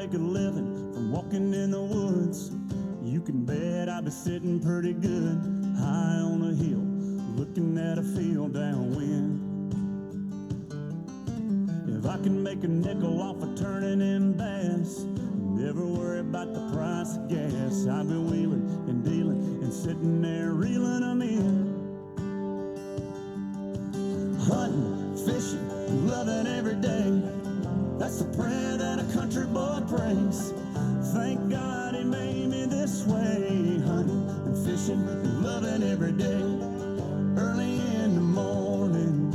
make a living from walking in the woods, you can bet I'd be sitting pretty good high on a hill, looking at a field downwind. If I can make a nickel off of turning in bass, never worry about the price of gas, I've been wheeling and dealing and sitting there reeling them in. Hunting, fishing, loving every day, that's the prayer that a country boy prays. Thank God he made me this way. Hunting and fishing and loving every day. Early in the morning,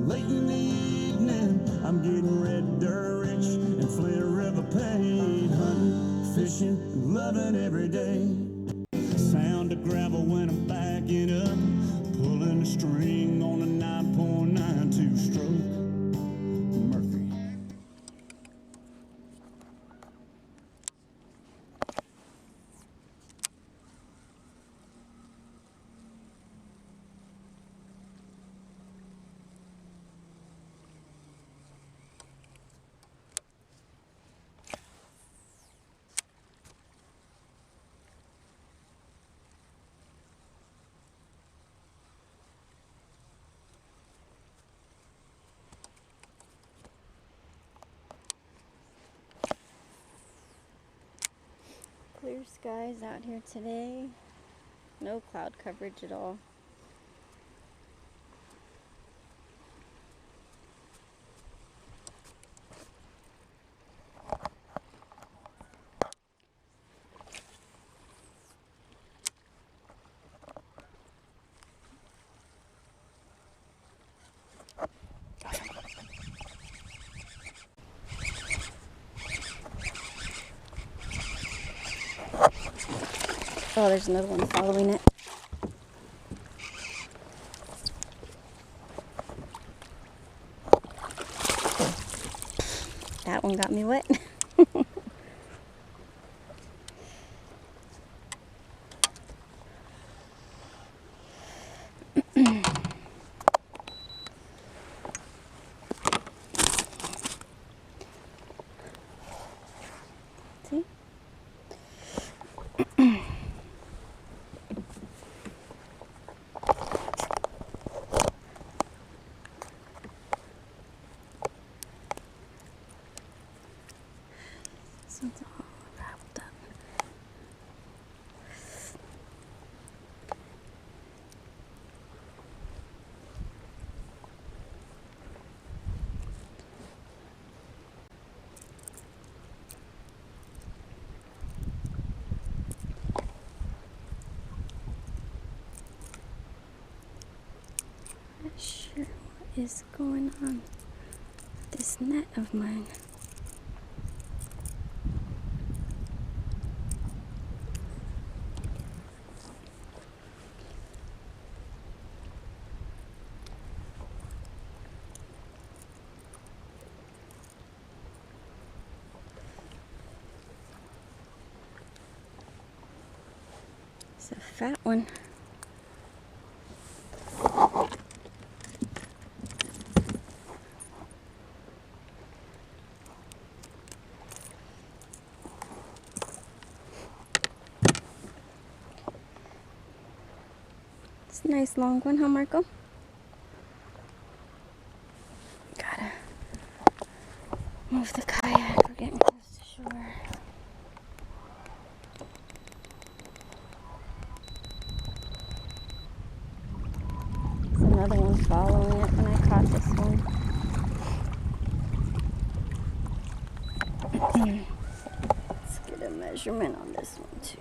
late in the evening, I'm getting red dirt rich and Flint River paid. Hunting, fishing, and loving every day. Sound of gravel when I'm backing up, pulling a string on a 9.9 two-stroke Murphy. Clear skies out here today. No cloud coverage at all. Oh, there's another one following it. That one got me wet. See? This one's all wrapped up. Not sure what is going on with this net of mine. It's a fat one. It's a nice long one, huh, Marco? Gotta move the kayak. We're getting close to shore. There's another one following it when I caught this one. Let's get a measurement on this one too.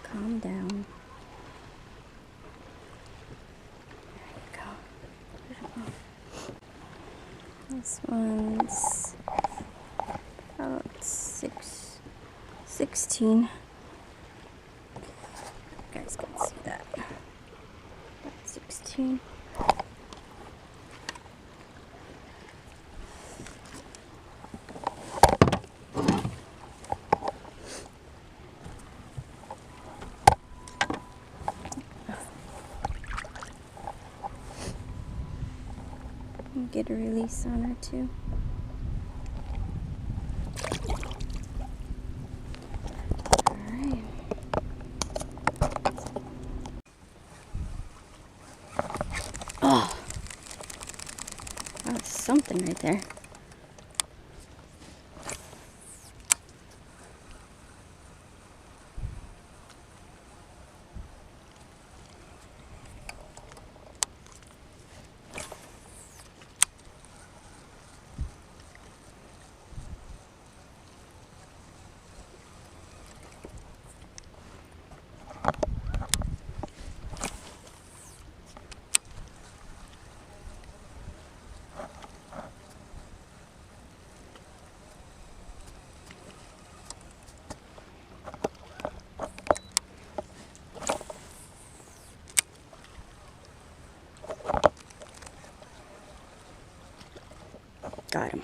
Calm down. There you go. This one's about 16. You guys can see that. About 16. Get a release on her too. Alright. Oh, that was something right there. Got him.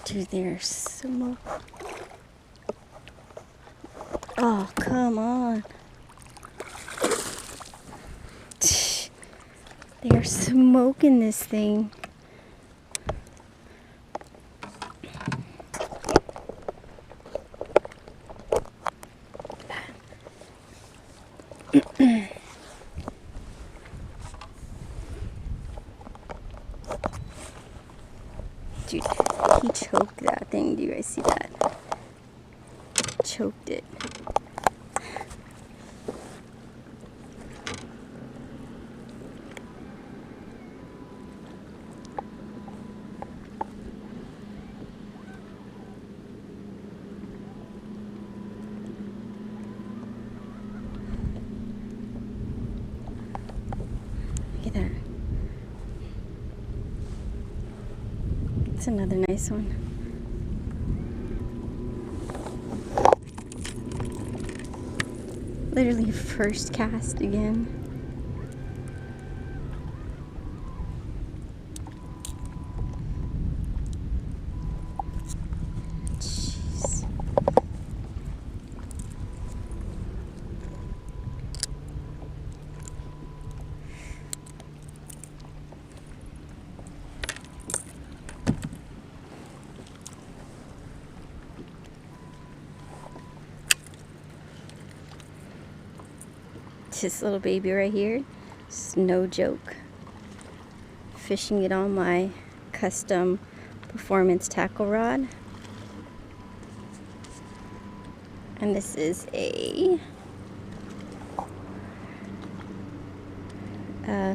Dude, they're so... Oh, come on. They're smoking this thing. Dude, he choked that thing. Do you guys see that? Choked it. Look at that. It's another nice one. Literally first cast again. Jeez. This little baby right here, it's no joke. Fishing it on my custom performance tackle rod. And this is a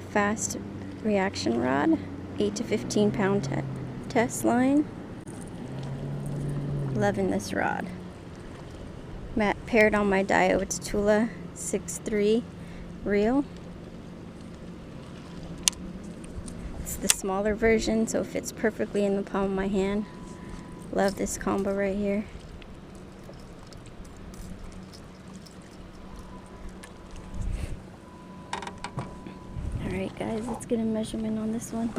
fast reaction rod, 8 to 15 pound test line. Loving this rod. Paired on my Daiwa Tula 6'3" reel. It's the smaller version, so it fits perfectly in the palm of my hand. Love this combo right here. Alright guys, let's get a measurement on this one.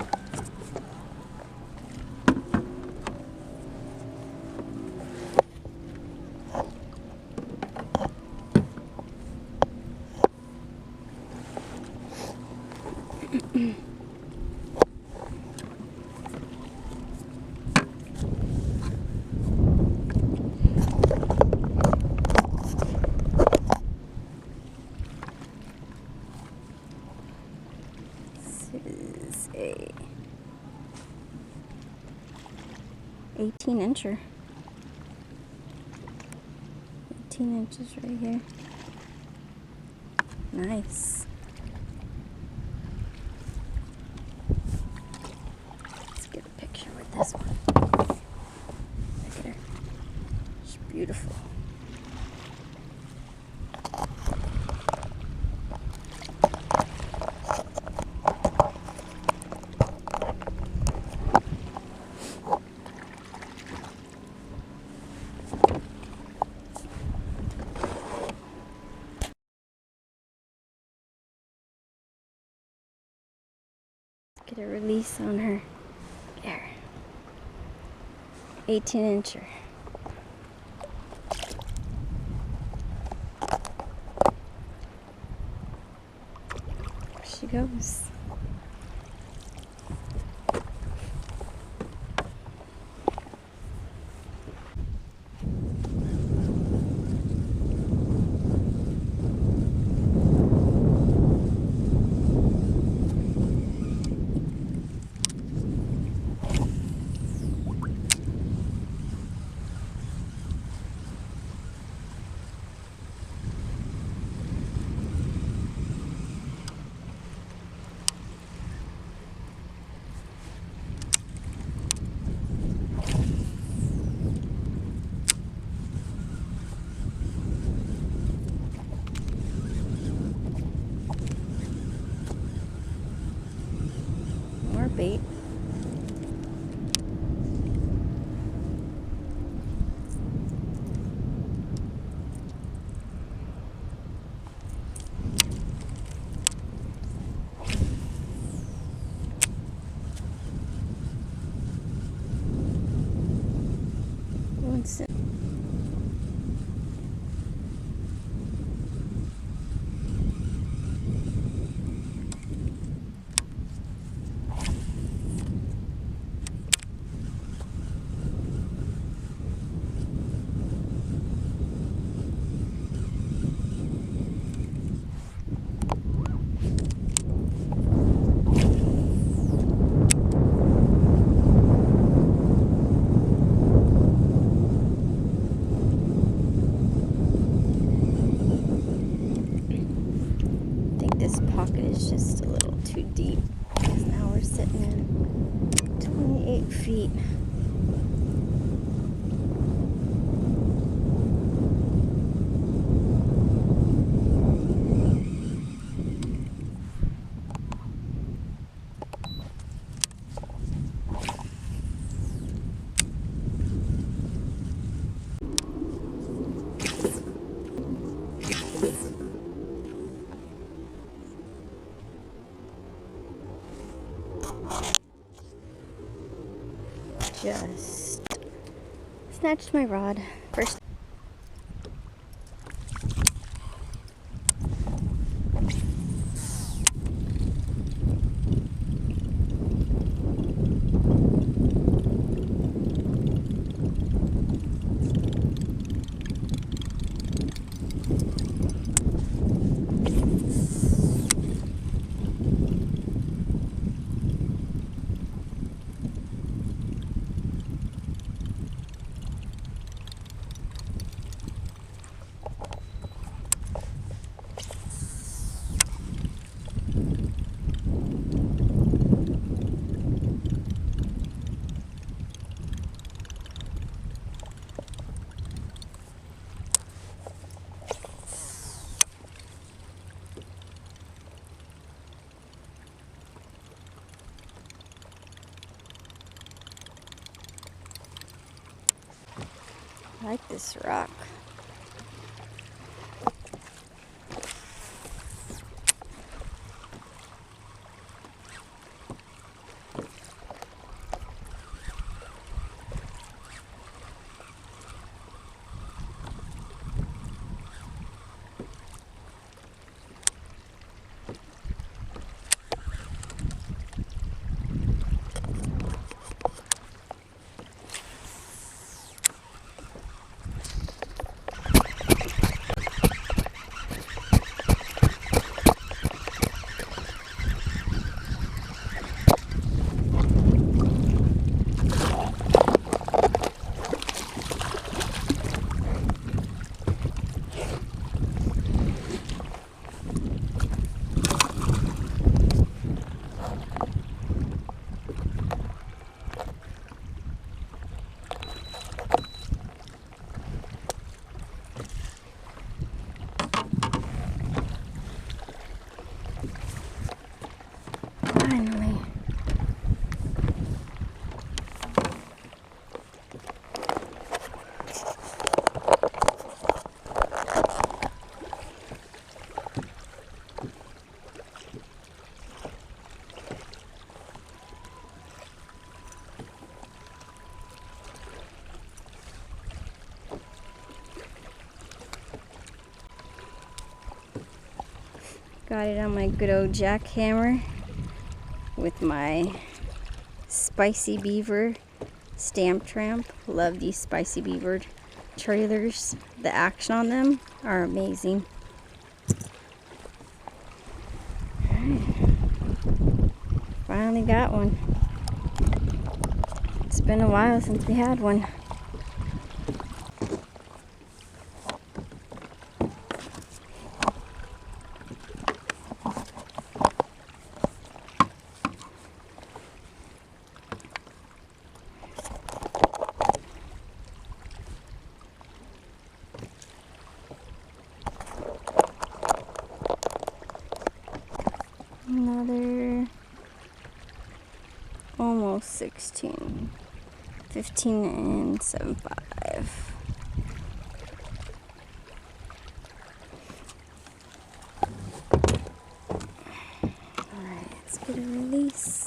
This is a 18-incher. 18 inches right here. Nice. Let's get a picture with this one. Look at her. She's beautiful. Get a release on her. There. 18-incher. There she goes. More bait. Once it this pocket is just a little too deep because now we're sitting in 28 feet. Just snatched my rod. First. I like this rock. Got it on my good old jackhammer with my Spicy Beaver Stamp Tramp. Love these Spicy Beaver trailers. The action on them are amazing. Finally got one. It's been a while since we had one. Another almost 16, 15 and 7.5. All right, let's get a release.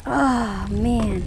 Oh man.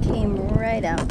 Came right out.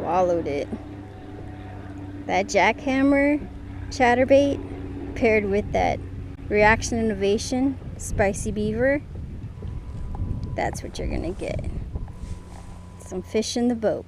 swallowed it. That jackhammer chatterbait paired with that Reaction Innovation spicy beaver, that's what you're gonna get. Some fish in the boat.